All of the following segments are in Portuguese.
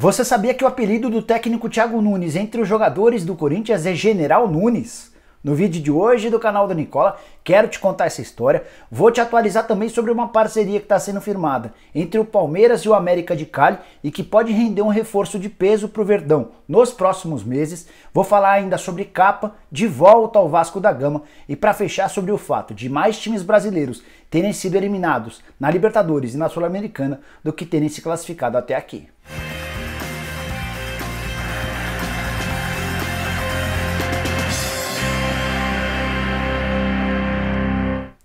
Você sabia que o apelido do técnico Thiago Nunes entre os jogadores do Corinthians é General Nunes? No vídeo de hoje do canal da Nicola, quero te contar essa história, vou te atualizar também sobre uma parceria que está sendo firmada entre o Palmeiras e o América de Cali e que pode render um reforço de peso para o Verdão nos próximos meses. Vou falar ainda sobre Capa, de volta ao Vasco da Gama e para fechar sobre o fato de mais times brasileiros terem sido eliminados na Libertadores e na Sul-Americana do que terem se classificado até aqui.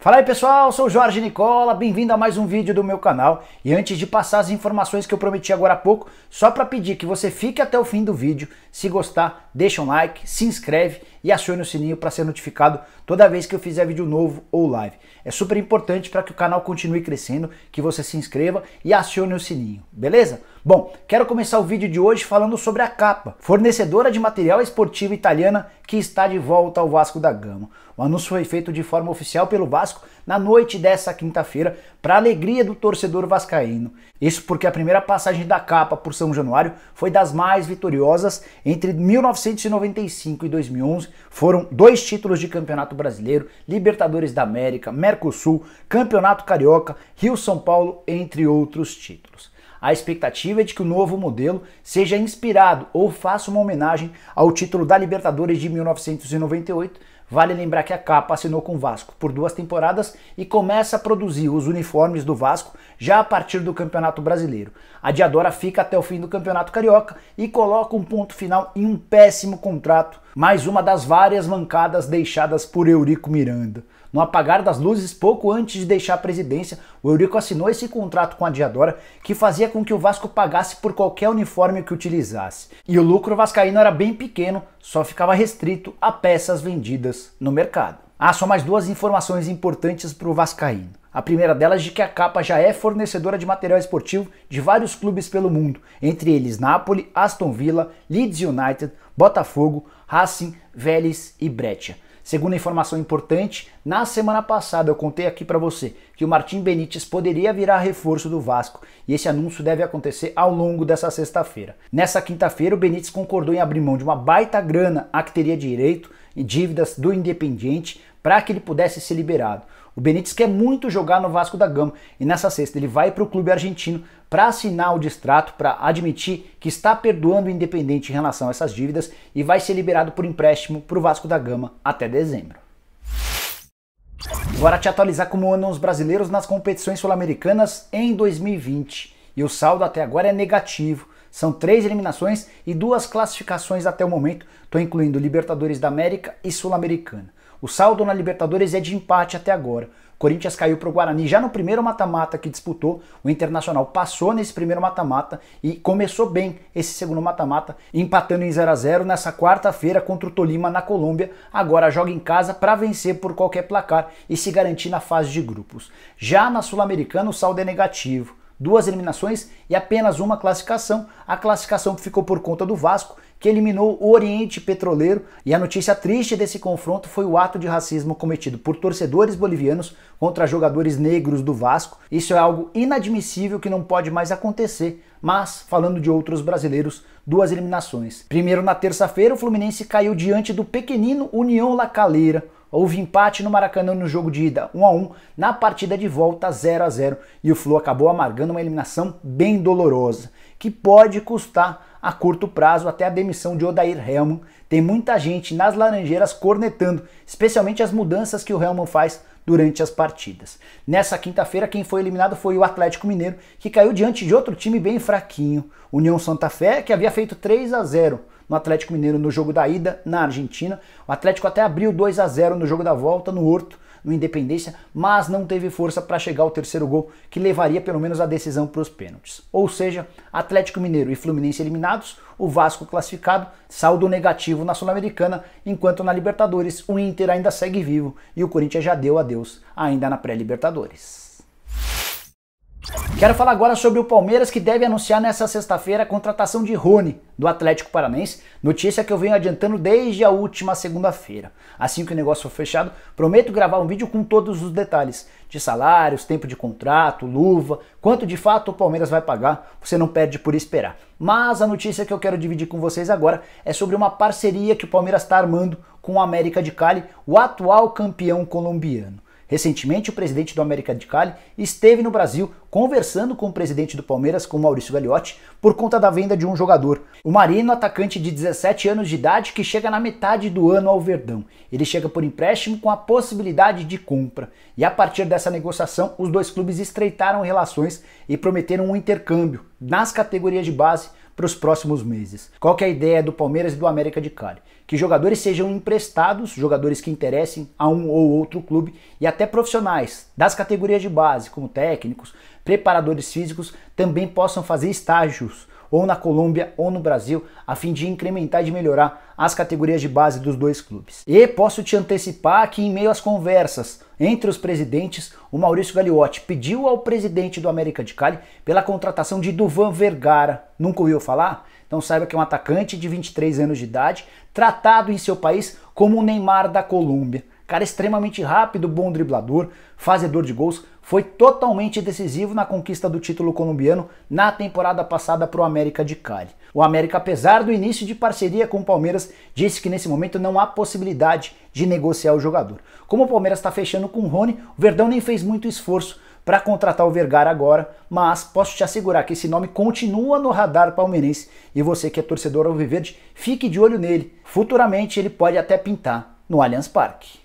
Fala aí pessoal, sou o Jorge Nicola, bem-vindo a mais um vídeo do meu canal. E antes de passar as informações que eu prometi agora há pouco, só para pedir que você fique até o fim do vídeo. Se gostar, deixa um like, se inscreve e acione o sininho para ser notificado toda vez que eu fizer vídeo novo ou live. É super importante para que o canal continue crescendo, que você se inscreva e acione o sininho, beleza? Bom, quero começar o vídeo de hoje falando sobre a Capa, fornecedora de material esportivo italiana que está de volta ao Vasco da Gama. O anúncio foi feito de forma oficial pelo Vasco na noite dessa quinta-feira, para a alegria do torcedor vascaíno. Isso porque a primeira passagem da Capa por São Januário foi das mais vitoriosas. Entre 1995 e 2011 foram 2 títulos de Campeonato Brasileiro, Libertadores da América, Mercosul, Campeonato Carioca, Rio-São Paulo, entre outros títulos. A expectativa é de que o novo modelo seja inspirado ou faça uma homenagem ao título da Libertadores de 1998. Vale lembrar que a Capa assinou com o Vasco por 2 temporadas e começa a produzir os uniformes do Vasco já a partir do Campeonato Brasileiro. A Diadora fica até o fim do Campeonato Carioca e coloca um ponto final em um péssimo contrato, mais uma das várias mancadas deixadas por Eurico Miranda. No apagar das luzes, pouco antes de deixar a presidência, o Eurico assinou esse contrato com a Diadora que fazia com que o Vasco pagasse por qualquer uniforme que utilizasse. E o lucro vascaíno era bem pequeno, só ficava restrito a peças vendidas no mercado. Só mais 2 informações importantes para o vascaíno. A primeira delas é de que a Capa já é fornecedora de material esportivo de vários clubes pelo mundo, entre eles Napoli, Aston Villa, Leeds United, Botafogo, Racing, Vélez e Breccia. Segunda informação importante, na semana passada eu contei aqui para você que o Martim Benítez poderia virar reforço do Vasco e esse anúncio deve acontecer ao longo dessa sexta-feira. Nessa quinta-feira o Benítez concordou em abrir mão de uma baita grana a que teria direito e dívidas do Independiente para que ele pudesse ser liberado. O Benítez quer muito jogar no Vasco da Gama e nessa sexta ele vai para o clube argentino para assinar o distrato, para admitir que está perdoando o Independiente em relação a essas dívidas e vai ser liberado por empréstimo para o Vasco da Gama até dezembro. Agora te atualizar como andam os brasileiros nas competições sul-americanas em 2020. E o saldo até agora é negativo. São 3 eliminações e 2 classificações até o momento. Estou incluindo Libertadores da América e Sul-Americana. O saldo na Libertadores é de empate até agora. O Corinthians caiu para o Guarani já no primeiro mata-mata que disputou. O Internacional passou nesse primeiro mata-mata e começou bem esse segundo mata-mata, empatando em 0 a 0 nessa quarta-feira contra o Tolima na Colômbia. Agora joga em casa para vencer por qualquer placar e se garantir na fase de grupos. Já na Sul-Americana o saldo é negativo. 2 eliminações e apenas uma classificação. A classificação que ficou por conta do Vasco, que eliminou o Oriente Petroleiro, e a notícia triste desse confronto foi o ato de racismo cometido por torcedores bolivianos contra jogadores negros do Vasco. Isso é algo inadmissível que não pode mais acontecer, mas falando de outros brasileiros, 2 eliminações. Primeiro na terça-feira o Fluminense caiu diante do pequenino União La Calera. Houve empate no Maracanã no jogo de ida 1 a 1, na partida de volta 0 a 0 e o Flu acabou amargando uma eliminação bem dolorosa, que pode custar a curto prazo até a demissão de Odair Hellmann. Tem muita gente nas Laranjeiras cornetando, especialmente as mudanças que o Hellmann faz durante as partidas. Nessa quinta-feira quem foi eliminado foi o Atlético Mineiro, que caiu diante de outro time bem fraquinho, União Santa Fé, que havia feito 3 a 0 no Atlético Mineiro no jogo da ida na Argentina. O Atlético até abriu 2 a 0 no jogo da volta no Horto, no Independência, mas não teve força para chegar ao terceiro gol, que levaria pelo menos a decisão para os pênaltis. Ou seja, Atlético Mineiro e Fluminense eliminados, o Vasco classificado, saldo negativo na Sul-Americana, enquanto na Libertadores o Inter ainda segue vivo e o Corinthians já deu adeus ainda na pré-Libertadores. Quero falar agora sobre o Palmeiras, que deve anunciar nessa sexta-feira a contratação de Rony, do Atlético Paranaense, notícia que eu venho adiantando desde a última segunda-feira. Assim que o negócio for fechado, prometo gravar um vídeo com todos os detalhes de salários, tempo de contrato, luva, quanto de fato o Palmeiras vai pagar, você não perde por esperar. Mas a notícia que eu quero dividir com vocês agora é sobre uma parceria que o Palmeiras está armando com o América de Cali, o atual campeão colombiano. Recentemente, o presidente do América de Cali esteve no Brasil conversando com o presidente do Palmeiras, com Maurício Gagliotti, por conta da venda de um jogador. O Marino, atacante de 17 anos de idade, que chega na metade do ano ao Verdão. Ele chega por empréstimo com a possibilidade de compra. E a partir dessa negociação, os dois clubes estreitaram relações e prometeram um intercâmbio nas categorias de base para os próximos meses. Qual que é a ideia do Palmeiras e do América de Cali? Que jogadores sejam emprestados, jogadores que interessem a um ou outro clube, e até profissionais das categorias de base, como técnicos, preparadores físicos, também possam fazer estágios, ou na Colômbia ou no Brasil, a fim de incrementar e de melhorar as categorias de base dos dois clubes. E posso te antecipar que, em meio às conversas entre os presidentes, o Maurício Gagliotti pediu ao presidente do América de Cali pela contratação de Duvan Vergara. Nunca ouviu falar? Então saiba que é um atacante de 23 anos de idade, tratado em seu país como o Neymar da Colômbia. Cara extremamente rápido, bom driblador, fazedor de gols, foi totalmente decisivo na conquista do título colombiano na temporada passada para o América de Cali. O América, apesar do início de parceria com o Palmeiras, disse que nesse momento não há possibilidade de negociar o jogador. Como o Palmeiras está fechando com o Rony, o Verdão nem fez muito esforço para contratar o Vergara agora, mas posso te assegurar que esse nome continua no radar palmeirense e você que é torcedor alviverde, fique de olho nele. Futuramente ele pode até pintar no Allianz Parque.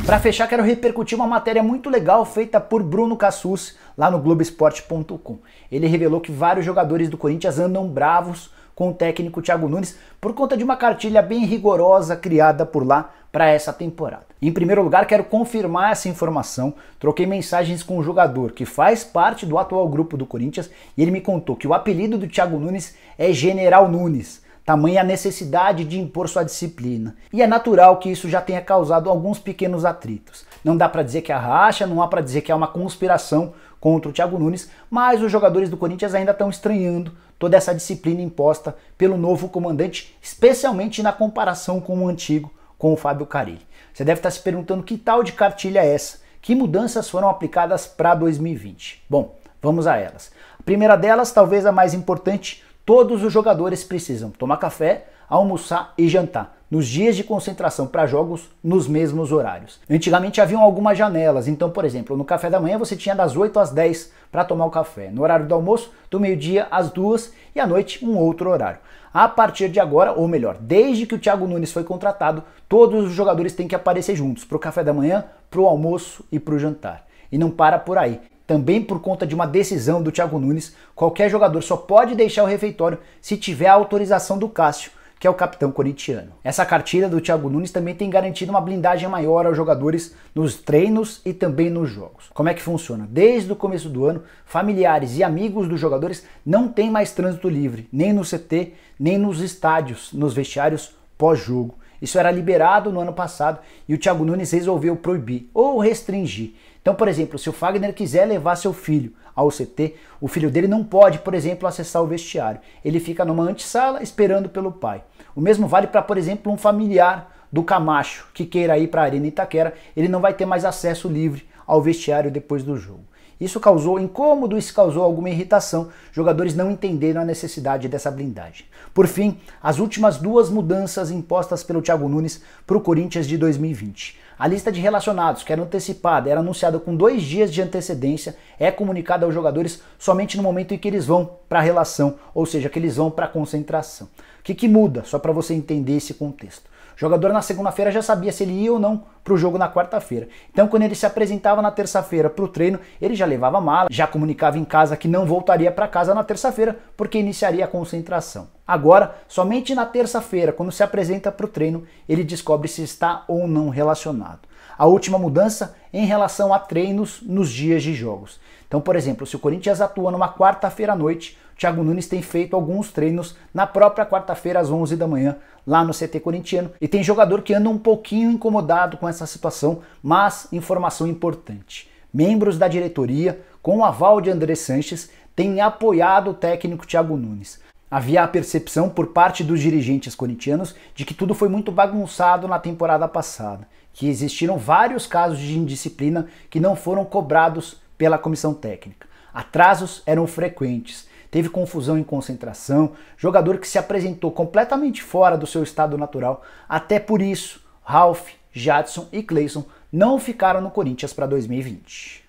Para fechar, quero repercutir uma matéria muito legal feita por Bruno Cassus lá no Globoesporte.com. Ele revelou que vários jogadores do Corinthians andam bravos com o técnico Thiago Nunes por conta de uma cartilha bem rigorosa criada por lá para essa temporada. Em primeiro lugar, quero confirmar essa informação. Troquei mensagens com um jogador que faz parte do atual grupo do Corinthians e ele me contou que o apelido do Thiago Nunes é General Nunes. Tamanha a necessidade de impor sua disciplina. E é natural que isso já tenha causado alguns pequenos atritos. Não dá para dizer que é racha, não há para dizer que é uma conspiração contra o Thiago Nunes, mas os jogadores do Corinthians ainda estão estranhando toda essa disciplina imposta pelo novo comandante, especialmente na comparação com o antigo, com o Fábio Carille. Você deve estar se perguntando que tal de cartilha é essa? Que mudanças foram aplicadas para 2020? Bom, vamos a elas. A primeira delas, talvez a mais importante, todos os jogadores precisam tomar café, almoçar e jantar nos dias de concentração para jogos nos mesmos horários. Antigamente haviam algumas janelas, então, por exemplo, no café da manhã você tinha das 8 às 10 para tomar o café, no horário do almoço, do meio-dia às 2 e à noite um outro horário. A partir de agora, ou melhor, desde que o Thiago Nunes foi contratado, todos os jogadores têm que aparecer juntos para o café da manhã, para o almoço e para o jantar. E não para por aí. Também por conta de uma decisão do Thiago Nunes, qualquer jogador só pode deixar o refeitório se tiver a autorização do Cássio, que é o capitão corintiano. Essa cartilha do Thiago Nunes também tem garantido uma blindagem maior aos jogadores nos treinos e também nos jogos. Como é que funciona? Desde o começo do ano, familiares e amigos dos jogadores não têm mais trânsito livre, nem no CT, nem nos estádios, nos vestiários pós-jogo. Isso era liberado no ano passado e o Thiago Nunes resolveu proibir ou restringir. Então, por exemplo, se o Fagner quiser levar seu filho ao CT, o filho dele não pode, por exemplo, acessar o vestiário. Ele fica numa antessala esperando pelo pai. O mesmo vale para, por exemplo, um familiar do Camacho que queira ir para a Arena Itaquera, ele não vai ter mais acesso livre ao vestiário depois do jogo. Isso causou incômodo, isso causou alguma irritação. Jogadores não entenderam a necessidade dessa blindagem. Por fim, as últimas duas mudanças impostas pelo Thiago Nunes para o Corinthians de 2020. A lista de relacionados, que era antecipada, era anunciada com 2 dias de antecedência, é comunicada aos jogadores somente no momento em que eles vão para a relação, ou seja, que eles vão para a concentração. O que muda? Só para você entender esse contexto. O jogador na segunda-feira já sabia se ele ia ou não para o jogo na quarta-feira. Então, quando ele se apresentava na terça-feira para o treino, ele já levava mala, já comunicava em casa que não voltaria para casa na terça-feira porque iniciaria a concentração. Agora, somente na terça-feira, quando se apresenta para o treino, ele descobre se está ou não relacionado. A última mudança em relação a treinos nos dias de jogos. Então, por exemplo, se o Corinthians atua numa quarta-feira à noite, o Thiago Nunes tem feito alguns treinos na própria quarta-feira às 11 da manhã, lá no CT corintiano. E tem jogador que anda um pouquinho incomodado com essa situação, mas informação importante. Membros da diretoria, com o aval de André Sanches, tem apoiado o técnico Thiago Nunes. Havia a percepção por parte dos dirigentes corintianos de que tudo foi muito bagunçado na temporada passada, que existiram vários casos de indisciplina que não foram cobrados pela comissão técnica. Atrasos eram frequentes, teve confusão em concentração, jogador que se apresentou completamente fora do seu estado natural. Até por isso, Ralf, Jadson e Cleison não ficaram no Corinthians para 2020.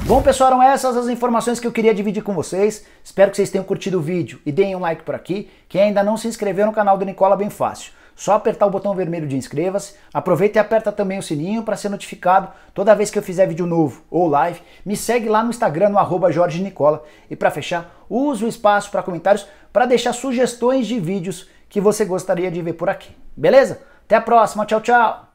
Bom pessoal, eram essas as informações que eu queria dividir com vocês. Espero que vocês tenham curtido o vídeo e deem um like por aqui. Quem ainda não se inscreveu no canal do Nicola, bem fácil. Só apertar o botão vermelho de inscreva-se. Aproveita e aperta também o sininho para ser notificado toda vez que eu fizer vídeo novo ou live. Me segue lá no Instagram, no @JorgeNicola. E para fechar, use o espaço para comentários para deixar sugestões de vídeos que você gostaria de ver por aqui. Beleza? Até a próxima. Tchau, tchau.